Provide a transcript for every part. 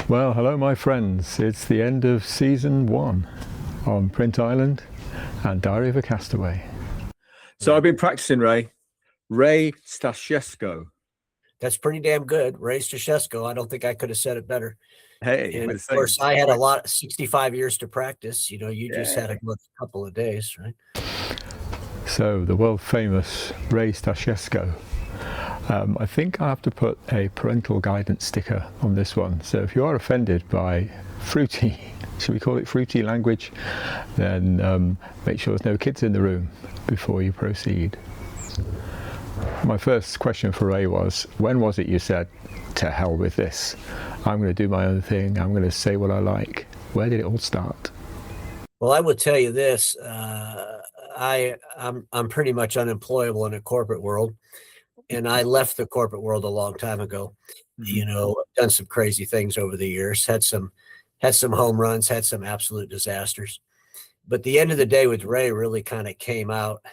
Well, hello, my friends. It's the end of season 1 on Print Island and Diary of a Castaway. So I've been practicing, Ray. Ray Stasieczko. That's pretty damn good. Ray Stasieczko. I don't think I could have said it better. Hey, and of course, I had 65 years to practice. You know, you just had a couple of days, right? So the world famous Ray Stasieczko. I think I have to put a parental guidance sticker on this one. So if you are offended by fruity, should we call it fruity language, then make sure there's no kids in the room before you proceed. My first question for Ray was, when was it you said, to hell with this? I'm going to do my own thing. I'm going to say what I like. Where did it all start? Well, I would tell you this. I'm pretty much unemployable in the corporate world. And I left the corporate world a long time ago. You know, I've done some crazy things over the years, had some home runs, had some absolute disasters. But the end of the day with Ray really kind of came out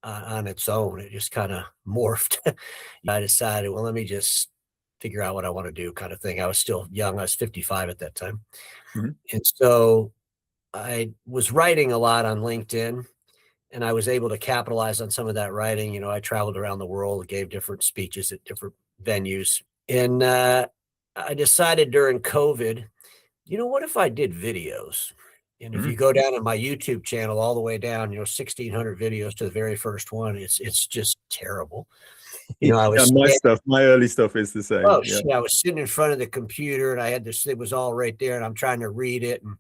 on its own. It just kind of morphed. I decided, well, let me just figure out what I want to do, kind of thing. I was still young. I was 55 at that time. And so I was writing a lot on LinkedIn. And I was able to capitalize on some of that writing. You know, I traveled around the world, gave different speeches at different venues. And I decided during COVID, you know, what if I did videos? And if you go down on my YouTube channel all the way down, you know, 1,600 videos to the very first one, it's just terrible. You know, I was my early stuff is the same. Oh, shit, I was sitting in front of the computer and I had this, it was all right there and I'm trying to read it. And,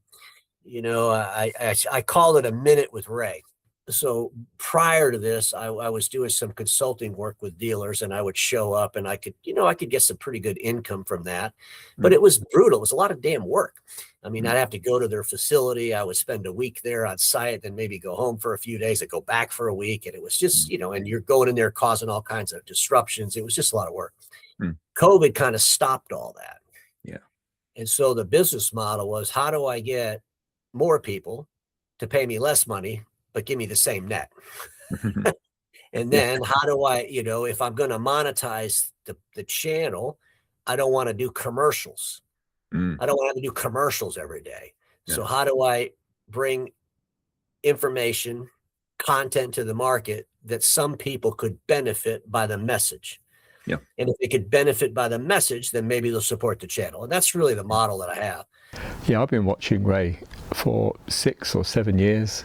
you know, I called it A Minute with Ray. So prior to this, I was doing some consulting work with dealers and I would show up and I could get some pretty good income from that, but it was brutal. It was a lot of damn work. I mean, I'd have to go to their facility. I would spend a week there on site, then maybe go home for a few days and go back for a week. And it was just, you know, and you're going in there causing all kinds of disruptions. It was just a lot of work. COVID kind of stopped all that. Yeah. And so the business model was, how do I get more people to pay me less money, but give me the same net? And then how do I, you know, if I'm going to monetize the channel, I don't want to do commercials. I don't want to do commercials every day. So how do I bring information, content to the market that some people could benefit by the message? Yeah. And if they could benefit by the message, then maybe they'll support the channel. And that's really the model that I have. Yeah, I've been watching Ray for 6 or 7 years.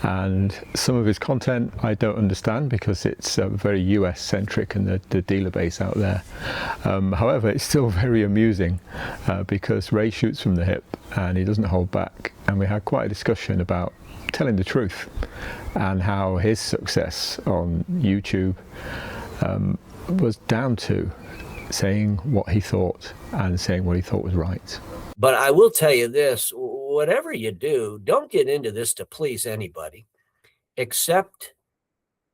And some of his content I don't understand because it's very US centric and the dealer base out there. However, it's still very amusing because Ray shoots from the hip and he doesn't hold back. And we had quite a discussion about telling the truth and how his success on YouTube was down to saying what he thought and saying what he thought was right. But I will tell you this, whatever you do, don't get into this to please anybody except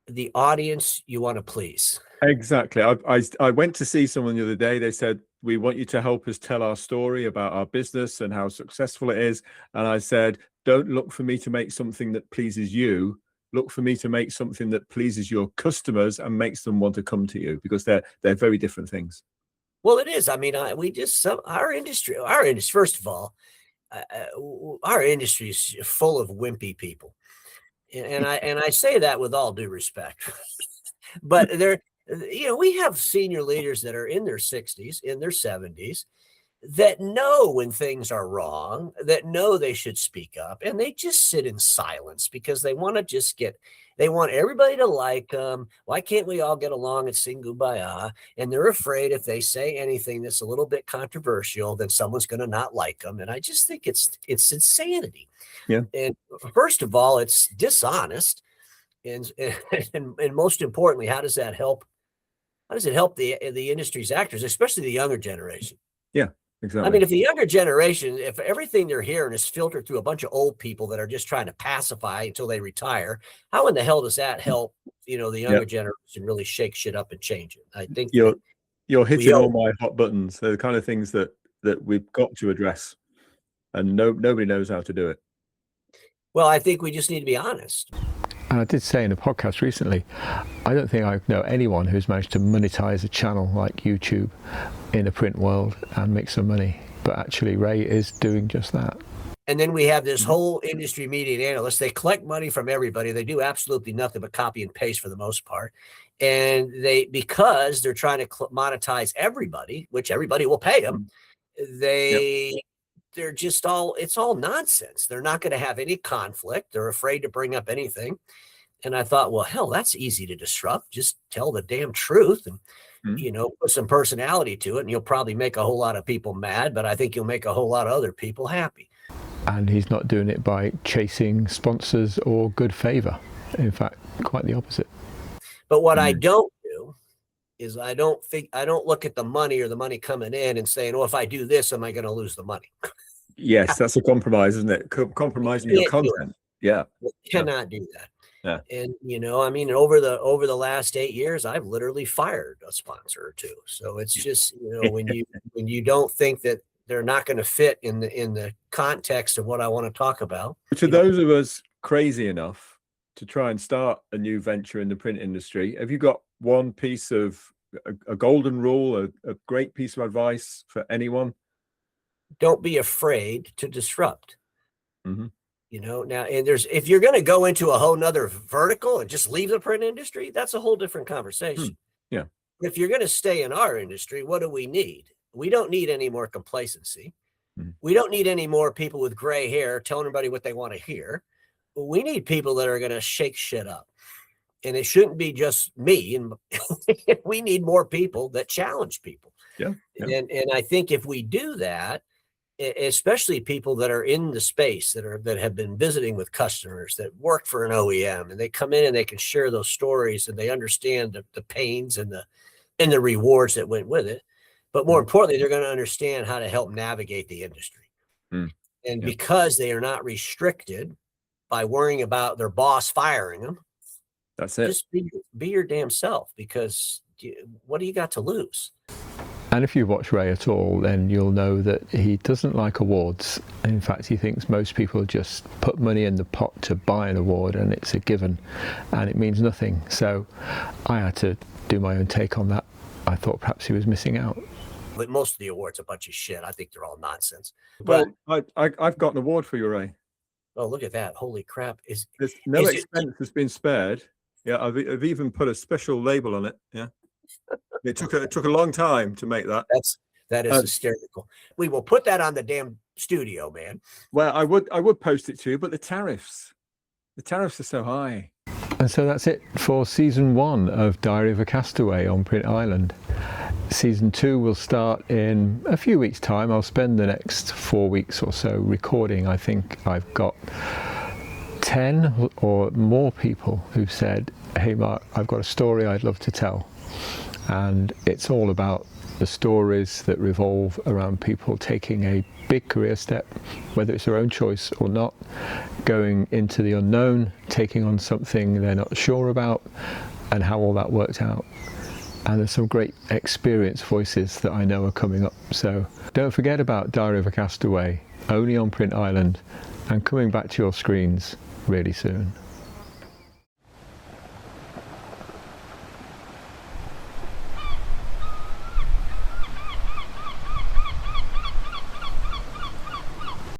the audience you want to please. Exactly. I went to see someone the other day. They said, we want you to help us tell our story about our business and how successful it is. And I said, don't look for me to make something that pleases you. Look for me to make something that pleases your customers and makes them want to come to you, because they're very different things. Well, it is. I mean, our industry, first of all, our industry is full of wimpy people. And I say that with all due respect, but you know, we have senior leaders that are in their 60s, in their 70s, that know when things are wrong, that know they should speak up, and they just sit in silence because they want to they want everybody to like them. Why can't we all get along and sing Kumbaya? And they're afraid if they say anything that's a little bit controversial, then someone's going to not like them. And I just think it's insanity. Yeah. And first of all, it's dishonest. And most importantly, how does that help? How does it help the industry's actors, especially the younger generation? Yeah. Exactly. I mean, if the younger generation, if everything they're hearing is filtered through a bunch of old people that are just trying to pacify until they retire, how in the hell does that help, you know, the younger generation really shake shit up and change it? I think you're hitting all my hot buttons. They're the kind of things that we've got to address, and nobody knows how to do it. Well, I think we just need to be honest. And I did say in a podcast recently, I don't think I know anyone who's managed to monetize a channel like YouTube in a print world and make some money. but actually Ray is doing just that. And then we have this whole industry media and analysts. They collect money from everybody. They do absolutely nothing but copy and paste for the most part. And because they're trying to monetize everybody, which everybody will pay them, they're just it's all nonsense. They're not going to have any conflict. They're afraid to bring up anything. And I thought, well, hell, that's easy to disrupt. Just tell the damn truth and, put some personality to it. And you'll probably make a whole lot of people mad, but I think you'll make a whole lot of other people happy. And he's not doing it by chasing sponsors or good favor. In fact, quite the opposite. But what I don't do is I don't look at the money or the money coming in and saying, oh, if I do this, am I going to lose the money? Yes, that's a compromise, isn't it? Compromising your content. Yeah. You cannot do that. Yeah. And, over the last 8 years, I've literally fired a sponsor or two. So it's just, when you don't think that they're not going to fit in the context of what I want to talk about. To those of us crazy enough to try and start a new venture in the print industry, have you got one piece of a golden rule, a great piece of advice for anyone? Don't be afraid to disrupt. Mm-hmm. Now, and if you're going to go into a whole nother vertical and just leave the print industry, that's a whole different conversation. Yeah. If you're going to stay in our industry, what do we need? We don't need any more complacency. We don't need any more people with gray hair telling everybody what they want to hear. We need people that are going to shake shit up. And it shouldn't be just me. And we need more people that challenge people. Yeah. And I think if we do that, especially people that are in the space that have been visiting with customers that work for an OEM, and they come in and they can share those stories and they understand the pains and the rewards that went with it. But more importantly, they're going to understand how to help navigate the industry. And because they are not restricted by worrying about their boss firing them, that's it. Just be your damn self, because what do you got to lose? And if you watch Ray at all, then you'll know that he doesn't like awards. In fact, he thinks most people just put money in the pot to buy an award and it's a given and it means nothing. So I had to do my own take on that. I thought perhaps he was missing out. But most of the awards are a bunch of shit. I think they're all nonsense. Well, I've got an award for you, Ray. Oh, look at that. Holy crap. There's no expense has been spared. Yeah, I've even put a special label on it. Yeah. It took a long time to make that. That is hysterical. We will put that on the damn studio, man. Well, I would post it to you, but the tariffs are so high. And so that's it for season 1 of Diary of a Castaway on Print Island. Season 2 will start in a few weeks' time. I'll spend the next 4 weeks or so recording. I think I've got 10 or more people who've said, hey Mark, I've got a story I'd love to tell. And it's all about the stories that revolve around people taking a big career step, whether it's their own choice or not, going into the unknown, taking on something they're not sure about, and how all that worked out. And there's some great experienced voices that I know are coming up. So don't forget about Diary of a Castaway, only on Print Island, and coming back to your screens really soon.